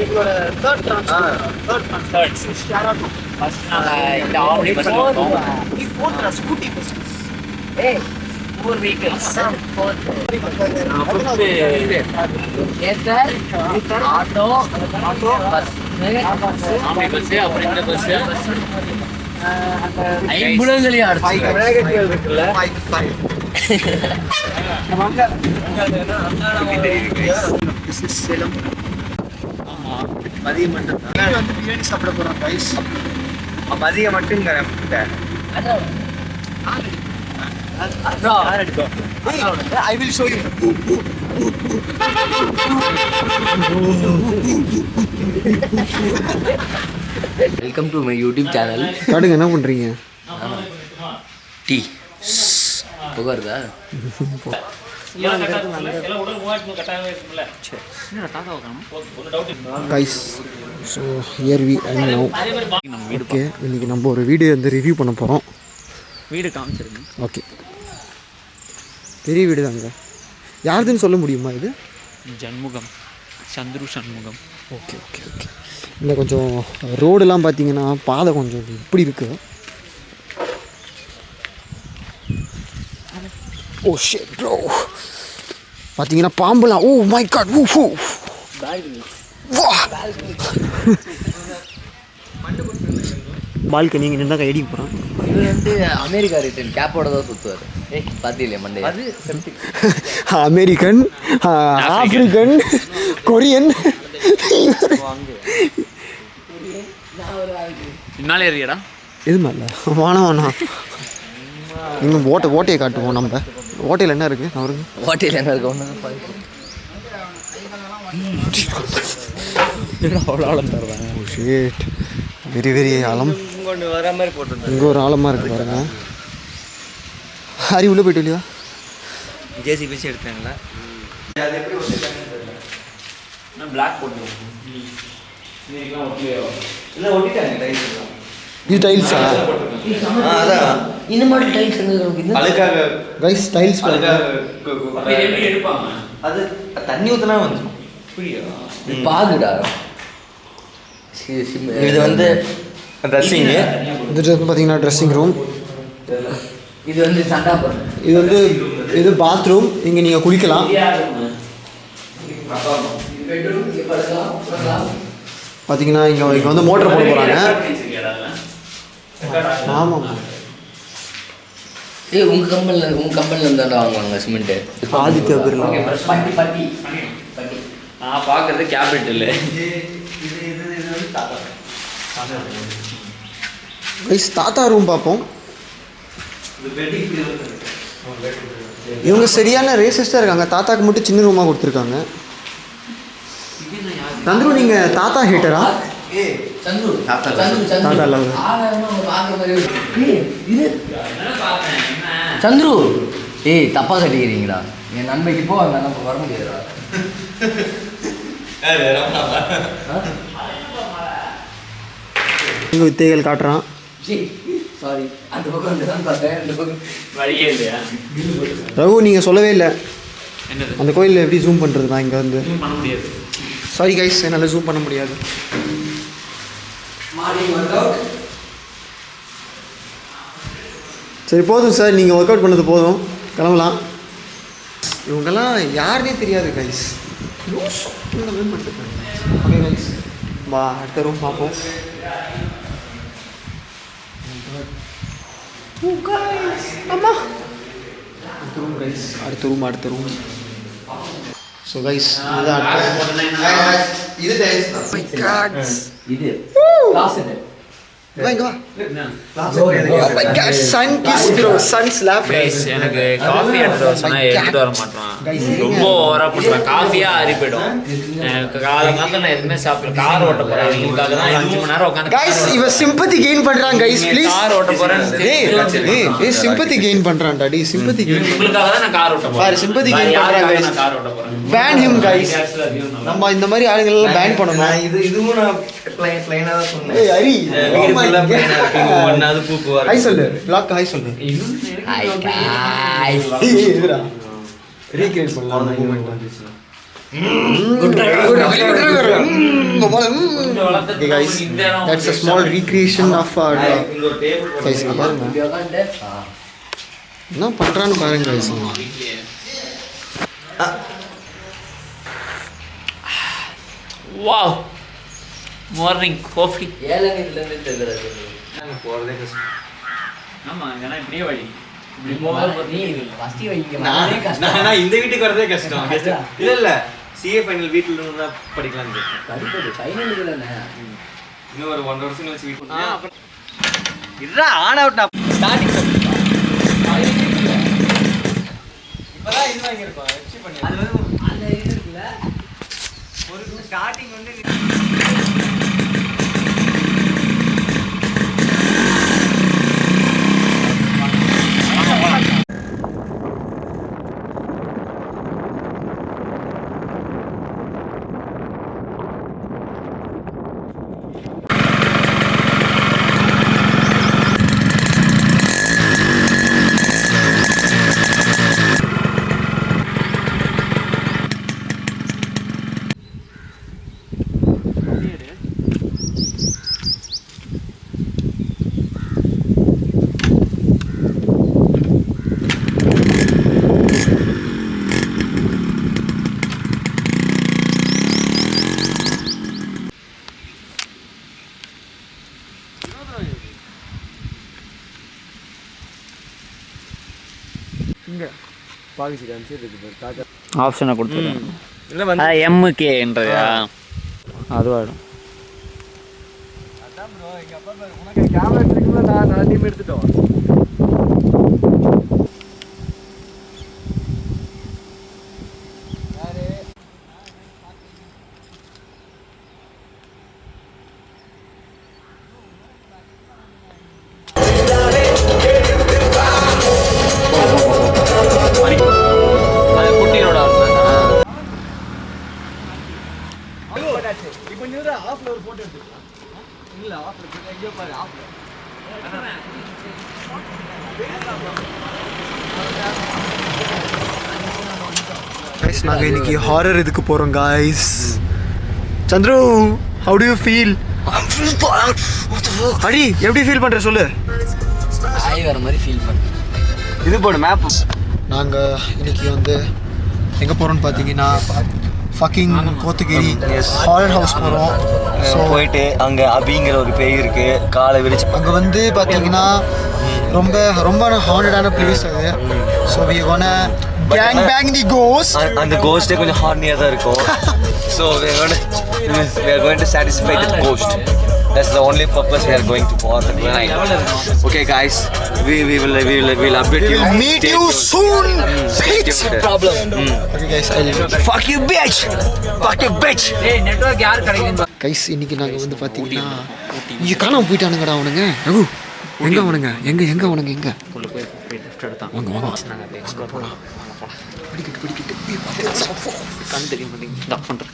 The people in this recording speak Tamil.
எங்களோட தேர்ட் ஃபர்ஸ்ட் இந்த ஆம்னி பஸ் நீ போட்ற ஸ்கூட்டி ஃபர்ஸ்ட் ஏய் 4 vehicles auto bus omni bus அப்புறம் இந்த பஸ் ஐம்புலங்களையும் அடிச்சு வேகத்தில் இருக்குல்ல மதியம் மட்டும் வந்து பிரியாணி சாப்பிட போறோம் கைஸ். மதியம் மட்டும் I will show you. Welcome to my YouTube channel. காடுங்க என்ன பண்றீங்க? டீ புகர்தா guys so here we and now okay இன்றைக்கி நம்ம ஒரு வீடியோ வந்து ரிவ்யூ பண்ண போகிறோம். வீடு காமிச்சிருங்க. ஓகே பெரிய வீடு தாங்க. யாருதுன்னு சொல்ல முடியுமா? இது ஜன்முகம் Chandru Shanmugam. Okay okay okay. இந்த கொஞ்சம் ரோடெல்லாம் பார்த்தீங்கன்னா பாதை கொஞ்சம் இப்படி இருக்குது. ஓ ஷிட் ப்ரோ பார்த்தீங்கன்னா பாம்புலாம். ஓ மை காட் ஊ ஃபூ வா பால்கனி இங்கே நின்று ஐடி போகிறான். இது வந்து அமெரிக்கா ரிட்டன் கேப்போட தான் சுற்றுவார். பார்த்தில்லையே மண்டே அமெரிக்கன் ஆப்பிரிக்கன் கொரியன் பின்னாலே ஏறியடா இது மேலே வானா இங்கே ஓட்டையை காட்டுவோம். நம்ம ஓட்டையில் என்ன இருக்குது அவருக்கு? ஓட்டையில் என்ன இருக்கு? ஒன்று அவ்வளோ ஆழம் தருவாங்க. ஓ ஷேட் வெரி வெரி ஆழம். இங்கே வர மாதிரி போட்டு இங்கே ஒரு ஆழமாக இருக்குது பாருங்க. ஹரி உள்ளே போய்ட்டு இல்லையா? ஜேசி பிசி எடுத்தாங்களா? பிளாக் போட்டு இல்லை ஒட்டிட்டாங்க. இது டைல்ஸா? அதான் இந்த மாதிரி டைல்ஸ் அழுக்காக ரைஸ் டைல்ஸ் எடுப்பாங்க. அது தண்ணி ஊற்றினா வந்துடும். பாகுடா இது வந்து ட்ரெஸ்ஸிங்கு. இது பார்த்தீங்கன்னா ட்ரெஸ்ஸிங் ரூம். இது வந்து சண்டாபுரம். இது வந்து இது பாத்ரூம். இங்கே நீங்கள் குளிக்கலாம். பார்த்தீங்கன்னா இங்கே வந்து மோட்டர் போட போகிறாங்க. ஆமாம் ஏய் உங்கள் கம்பெனியில் இருந்தாண்டா வாங்குவாங்க சிமெண்ட்டு. ஆதித்யா பிர்லா பட்டி நான் பார்க்குறது கேபிட்டல். ரைஸ் தாத்தா ரூம் பார்ப்போம். இவங்க சரியான ரேசிஸ்டாக இருக்காங்க. தாத்தாக்கு மட்டும் சின்ன ரூமாக கொடுத்துருக்காங்க. சந்துரு நீங்கள் தாத்தா ஹேட்டரா? தாத்தா இல்லை சந்துரு. ஏய் தப்பாக கட்டிக்கிறீங்களா? என் நன்மைக்கு போ. அந்த நம்ம வர முடியாதுடா. இங்கே வித்தைகள் காட்டுறான். சாரி அந்த பக்கம் வந்து தான் பார்த்தேன். அந்த பக்கம் வழியே இல்லையா? ரகு நீங்கள் சொல்லவே இல்லை. அந்த கோயிலில் எப்படி ஜூம் பண்ணுறது? தான் இங்கே வந்து பண்ண முடியாது. சாரி கைஸ் என்னால் ஜூம் பண்ண முடியாது. சரி போதும் சார், நீங்கள் ஒர்க் அவுட் பண்ணது போதும், கிளம்பலாம். இவங்கெல்லாம் யாருனே தெரியாது கைஸ். ஓகே கைஸ் வா அடுத்த ரூம் பார்ப்போம். அம்மா அடுத்த ரூம். ஸோ கைஸ் இது டைல்ஸ் தான். இது கிளாஸ் இது. இங்க வா. Sun kiss bro, sun slab. Guys எனக்கு காஃபி எடுத்து வர சொன்னா எடுத்து வர மாட்டான். ரொம்ப ஓவரா பண்ணுவேன். காஃபியா ஆறி போயிடும். எனக்கு காலங்காலத்துல நான் எதுவுமே சாப்பிடல. கார் ஓட்ட போறேன். இதுக்காக தான் 5 மணி நேரம் உட்காந்து. கைஸ் இவ சிம்பத்தி கெயின் பண்றான் கைஸ் ப்ளீஸ். கார் ஓட்ட போறேன். ஏய் சிம்பத்தி கெயின் பண்றான்டா. டேய் சிம்பத்தி கெயின். உங்களுக்காக தான் நான் கார் ஓட்ட போறேன். பாரு சிம்பத்தி கெயின் பண்றான் கைஸ். நான் கார் ஓட்ட போறேன். Ban him guys. நம்ம இந்த மாதிரி ஆளுங்க எல்லாம் பேன் பண்ணனும். இதுவும் நான் ப்ளைனா தான் சொன்னேன். ஏய் ஹரி வீடியோல ப்ளைனா இருக்கு. ஒண்ணாவது பூக்குவார். ஹாய் சொல்லு. ப்ளாக் ஹாய் சொல்லு. Hi guys. ஏய் இதுடா. ரீக்ரியேட் பண்ணலாம் அந்த மூமெண்ட் வந்துச்சு. Good Okay guys, that's a small recreation of our guys. என்ன பண்றான்னு பாருங்க guys. Wow, morning coffee. ஆமா ஏன்னா இப்படியே வழி நான் இந்த வீட்டுக்கு வரதே கஷ்டம். இல்ல சிஏ ஃபைனல் வீட்ல இருந்து தான் படிக்கலாம். இன்னும் ஒரு 1 வருஷம் கழிச்சு வீட்டுக்கு இதுடா ஆன் அவுட் நான் ஸ்டார்டிங் இப்பதான் இது வாங்கி இருக்கோம். வெச்சி பண்ணி அது வந்து அந்த இது இருக்குல ஒரு ஸ்டார்டிங் வந்து ஆப்ஷனை கொடுத்துருக்கேன். எம்கேன்றதா அதுவாடும். அதான் ப்ரோ எங்க அப்பா உனக்கு கேமரா எடுத்துக்கல நான் டீம் எடுத்துட்டோம். இப்போ நீ ஆஃப்ல ஒரு போட்டோ எடுத்துக்கலாம். இல்ல ஆஃப்ல எங்க பாரு ஆஃப்ல. Guys, நாங்க இன்னைக்கு ஹாரர் இதுக்கு போறோம் guys. Chandru, how do you feel? அடி எப்படி ஃபீல் பண்ற சொல்லு. ஆய் வர மாதிரி ஃபீல் பண்ணு. இது போடு மேப். நாங்க இன்னைக்கு வந்து எங்க போறோம்னு பாத்தீங்கன்னா fucking கோத்தகிரி ஹாரர் ஹவுஸ் போறோம். ஸோ போயிட்டு அங்க அபிங்கிற ஒரு பேய் இருக்கு. காலை விரிச்சு அங்க வந்து பாத்தீங்கன்னா ரொம்ப ரொம்ப ஹாண்டடான பிளேஸ் அது. So we gonna gang bang the ghost. அந்த கோஸ்டே கொஞ்சம் ஹார்னியா தான் இருக்கும். So we are going to satisfy that ghost. That's the only purpose we are going to for tonight. Okay guys, we will update you. We'll meet you soon. Bitch. Problem. Okay guys, Fuck you bitch. Fuck you bitch. ஏய் நெட்வொர்க் யார் கிடைக்குது கைஸ் இன்னைக்கு நாங்க வந்து பாத்தீங்கன்னா இங்க காணாம போயிட்டானுங்கடா அவனுங்க. ரகு எங்க அவனுங்க எங்க அவனுங்க எங்க உள்ள போய் லெஃப்ட் எடுத்தான். வாங்க வாங்க நாங்க எக்ஸ்ப்ளோர் பண்ணலாம். படிக்கிட்டு கண் தெரியும். தப்பு பண்றேன்.